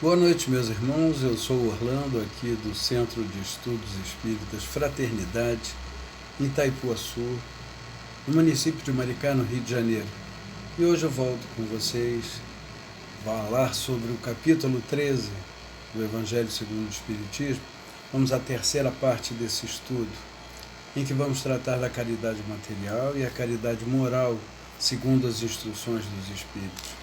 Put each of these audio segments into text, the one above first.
Boa noite, meus irmãos. Eu sou o Orlando, aqui do Centro de Estudos Espíritas Fraternidade, em Itaipuaçu, no município de Maricá, no Rio de Janeiro. E hoje eu volto com vocês falar sobre o capítulo 13 do Evangelho segundo o Espiritismo. Vamos à terceira parte desse estudo, em que vamos tratar da caridade material e a caridade moral, segundo as instruções dos Espíritos.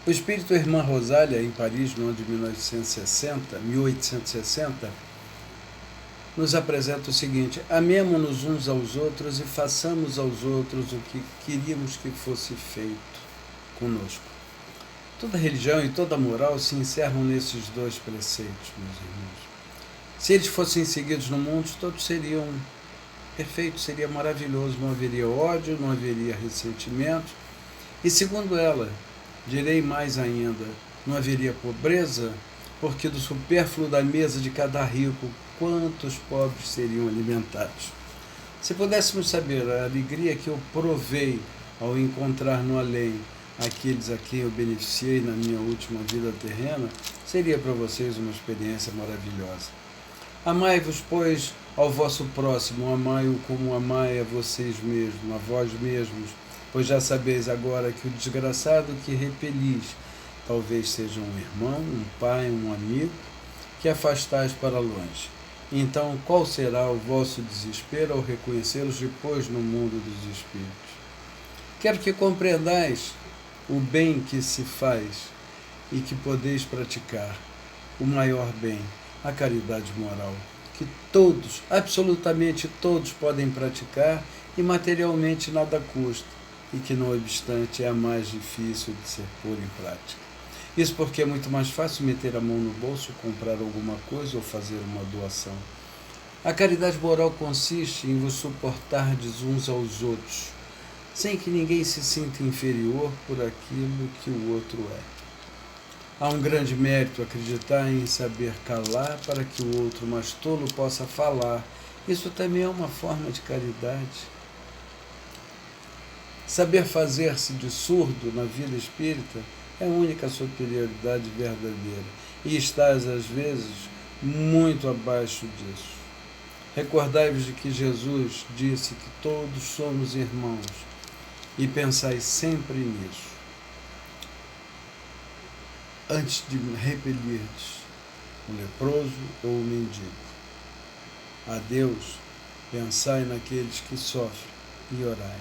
O espírito Irmã Rosália, em Paris, no ano de 1860, nos apresenta o seguinte: amemo-nos uns aos outros e façamos aos outros o que queríamos que fosse feito conosco. Toda religião e toda moral se encerram nesses dois preceitos, meus irmãos. Se eles fossem seguidos no mundo, todos seriam perfeitos, seria maravilhoso, não haveria ódio, não haveria ressentimento. E segundo ela, direi mais ainda, não haveria pobreza, porque do supérfluo da mesa de cada rico, quantos pobres seriam alimentados? Se pudéssemos saber a alegria que eu provei ao encontrar no além aqueles a quem eu beneficiei na minha última vida terrena, seria para vocês uma experiência maravilhosa. Amai-vos, pois, ao vosso próximo, amai-o como amai a vocês mesmos, a vós mesmos, pois já sabeis agora que o desgraçado que repelis talvez seja um irmão, um pai, um amigo, que afastais para longe. Então, qual será o vosso desespero ao reconhecê-los depois no mundo dos espíritos? Quero que compreendais o bem que se faz e que podeis praticar, o maior bem, a caridade moral, que todos, absolutamente todos, podem praticar e materialmente nada custa, e que, não obstante, é a mais difícil de ser pôr em prática. Isso porque é muito mais fácil meter a mão no bolso, comprar alguma coisa ou fazer uma doação. A caridade moral consiste em vos suportardes uns aos outros, sem que ninguém se sinta inferior por aquilo que o outro é. Há um grande mérito acreditar em saber calar para que o outro mais tolo possa falar. Isso também é uma forma de caridade. Saber fazer-se de surdo na vida espírita é a única superioridade verdadeira e estás, às vezes, muito abaixo disso. Recordai-vos de que Jesus disse que todos somos irmãos e pensai sempre nisso, antes de repelirdes o leproso ou o mendigo. A Deus, pensai naqueles que sofrem e orai.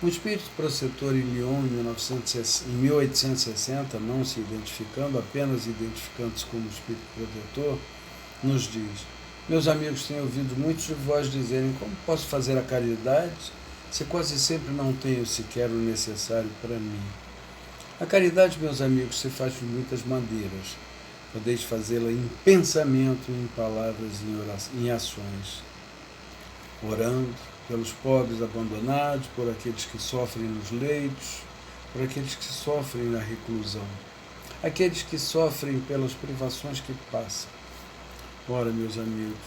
Um espírito protetor em Lyon, em 1860, não se identificando, apenas identificando-se como espírito protetor, nos diz: meus amigos, tenho ouvido muitos de vós dizerem: como posso fazer a caridade se quase sempre não tenho sequer o necessário para mim? A caridade, meus amigos, se faz de muitas maneiras. Podeis fazê-la em pensamento, em palavras, em ações, orando pelos pobres abandonados, por aqueles que sofrem nos leitos, por aqueles que sofrem na reclusão, aqueles que sofrem pelas privações que passam. Ora, meus amigos,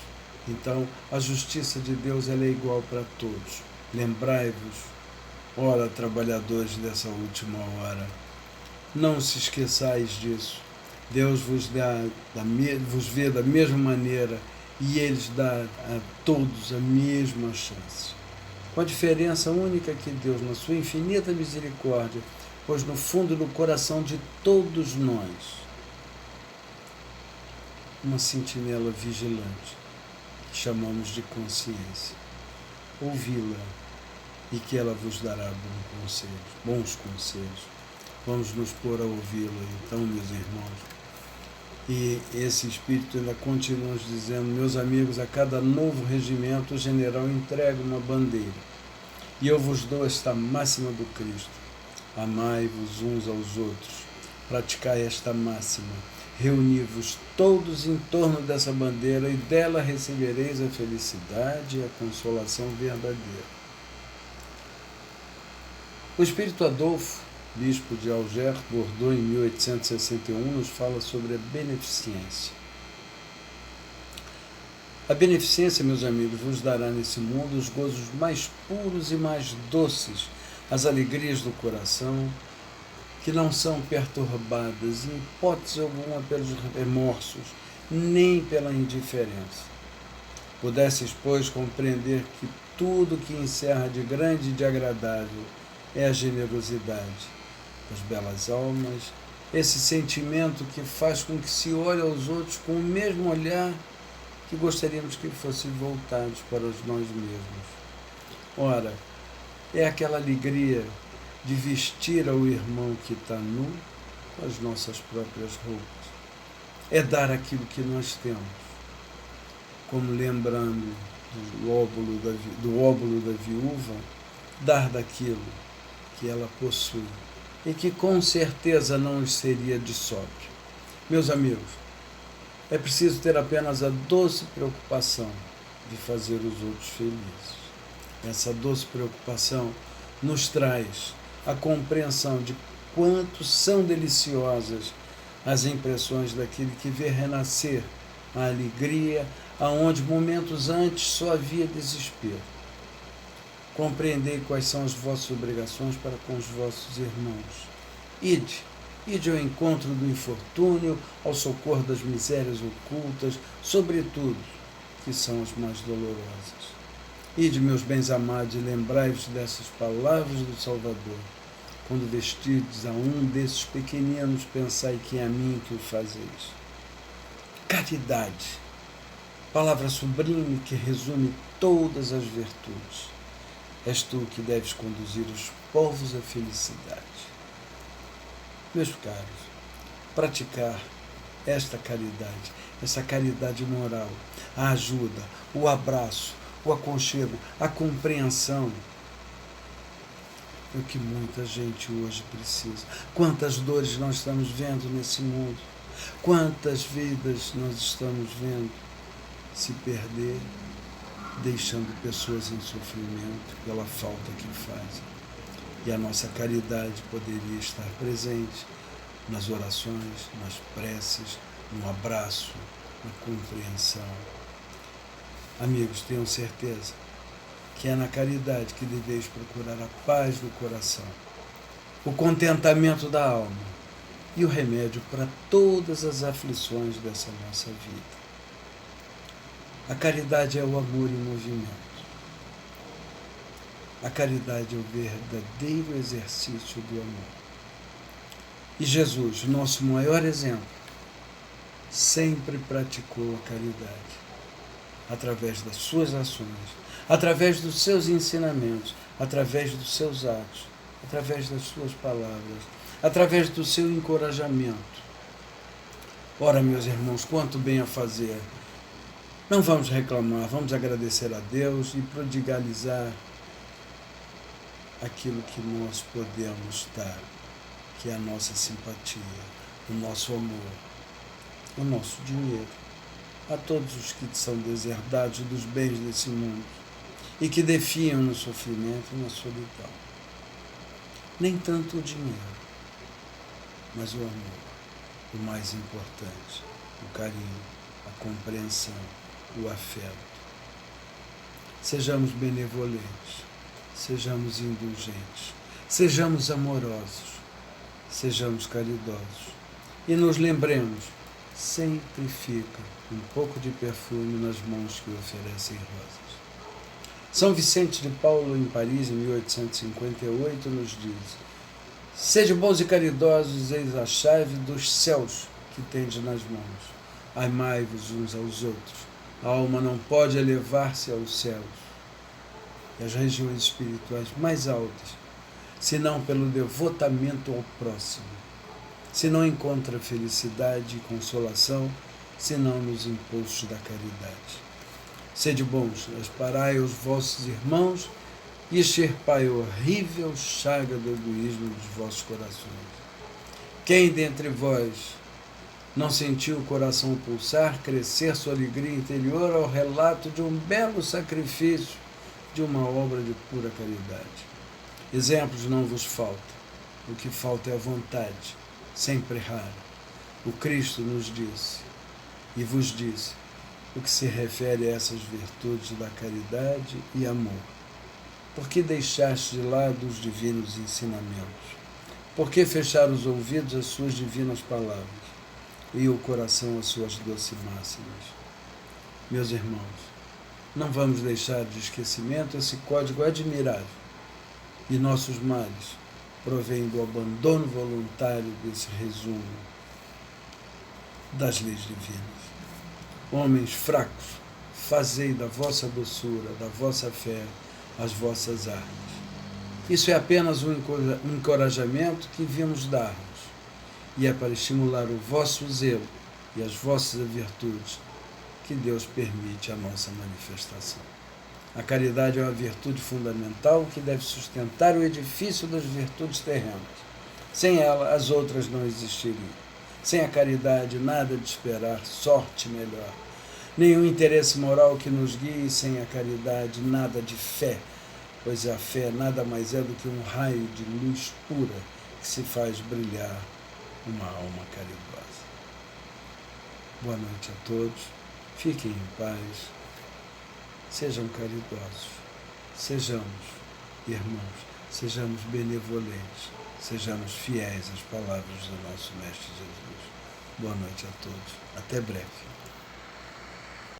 então a justiça de Deus ela é igual para todos. Lembrai-vos, ora, trabalhadores dessa última hora, não se esqueçais disso. Deus vos vê da mesma maneira e eles dá a todos a mesma chance. Com a diferença única que Deus, na sua infinita misericórdia, pôs no fundo do coração de todos nós uma sentinela vigilante, que chamamos de consciência. Ouvi-la e que ela vos dará bons conselhos. Vamos nos pôr a ouvi-la, então, meus irmãos. E esse Espírito ainda continua nos dizendo: meus amigos, a cada novo regimento o general entrega uma bandeira. E eu vos dou esta máxima do Cristo: amai-vos uns aos outros. Praticai esta máxima. Reuni-vos todos em torno dessa bandeira e dela recebereis a felicidade e a consolação verdadeira. O Espírito Adolfo, bispo de Alger, Bordeaux, em 1861, nos fala sobre a beneficência. A beneficência, meus amigos, vos dará nesse mundo os gozos mais puros e mais doces, as alegrias do coração, que não são perturbadas, em hipótese alguma, pelos remorsos, nem pela indiferença. Pudesses, pois, compreender que tudo que encerra de grande e de agradável é a generosidade, as belas almas, esse sentimento que faz com que se olhe aos outros com o mesmo olhar que gostaríamos que fossem voltados para nós mesmos. Ora, é aquela alegria de vestir ao irmão que está nu com as nossas próprias roupas. É dar aquilo que nós temos, como lembrando do óbolo da viúva, dar daquilo que ela possui e que com certeza não seria de sobra. Meus amigos, é preciso ter apenas a doce preocupação de fazer os outros felizes. Essa doce preocupação nos traz a compreensão de quanto são deliciosas as impressões daquele que vê renascer a alegria, aonde momentos antes só havia desespero. Compreendei quais são as vossas obrigações para com os vossos irmãos. Ide ao encontro do infortúnio, ao socorro das misérias ocultas, sobretudo, que são as mais dolorosas. Ide, meus bens amados, e lembrai-vos dessas palavras do Salvador. Quando vestirdes a um desses pequeninos, pensai que é a mim que o fazeis. Caridade, palavra sublime que resume todas as virtudes. És tu que deves conduzir os povos à felicidade. Meus caros, praticar esta caridade, essa caridade moral, a ajuda, o abraço, o aconchego, a compreensão, é o que muita gente hoje precisa. Quantas dores nós estamos vendo nesse mundo, quantas vidas nós estamos vendo se perder, deixando pessoas em sofrimento pela falta que fazem. E a nossa caridade poderia estar presente nas orações, nas preces, no abraço, na compreensão. Amigos, tenham certeza que é na caridade que deveis procurar a paz do coração, o contentamento da alma e o remédio para todas as aflições dessa nossa vida. A caridade é o amor em movimento. A caridade é o verdadeiro exercício do amor. E Jesus, nosso maior exemplo, sempre praticou a caridade, através das suas ações, através dos seus ensinamentos, através dos seus atos, através das suas palavras, através do seu encorajamento. Ora, meus irmãos, quanto bem a fazer! Não vamos reclamar, vamos agradecer a Deus e prodigalizar aquilo que nós podemos dar, que é a nossa simpatia, o nosso amor, o nosso dinheiro, a todos os que são deserdados dos bens desse mundo e que defiam no sofrimento e na solidão. Nem tanto o dinheiro, mas o amor, o mais importante, o carinho, a compreensão, o afeto. Sejamos benevolentes, sejamos indulgentes, sejamos amorosos, sejamos caridosos e nos lembremos, sempre fica um pouco de perfume nas mãos que oferecem rosas. São Vicente de Paulo, em Paris, em 1858, nos diz: sede bons e caridosos, eis a chave dos céus que tendes nas mãos. Amai-vos uns aos outros. A alma não pode elevar-se aos céus e às regiões espirituais mais altas, senão pelo devotamento ao próximo. Se não encontra felicidade e consolação, senão nos impulsos da caridade. Sede bons, amparai os vossos irmãos e extirpai a horrível chaga do egoísmo dos vossos corações. Quem dentre vós não sentiu o coração pulsar, crescer sua alegria interior ao relato de um belo sacrifício, de uma obra de pura caridade? Exemplos não vos faltam, o que falta é a vontade, sempre rara. O Cristo nos disse, e vos disse, o que se refere a essas virtudes da caridade e amor. Por que deixaste de lado os divinos ensinamentos? Por que fechar os ouvidos às suas divinas palavras e o coração às suas doces máximas? Meus irmãos, não vamos deixar de esquecimento esse código admirável. E nossos males provêm do abandono voluntário desse resumo das leis divinas. Homens fracos, fazei da vossa doçura, da vossa fé, as vossas armas. Isso é apenas um encorajamento que vimos dar-nos, e é para estimular o vosso zelo e as vossas virtudes que Deus permite a nossa manifestação. A caridade é uma virtude fundamental que deve sustentar o edifício das virtudes terrenas. Sem ela, as outras não existiriam. Sem a caridade, nada de esperar sorte melhor. Nenhum interesse moral que nos guie, sem a caridade, nada de fé, pois a fé nada mais é do que um raio de luz pura que se faz brilhar uma alma caridosa. Boa noite a todos, fiquem em paz, sejam caridosos, sejamos irmãos, sejamos benevolentes, sejamos fiéis às palavras do nosso Mestre Jesus. Boa noite a todos, até breve.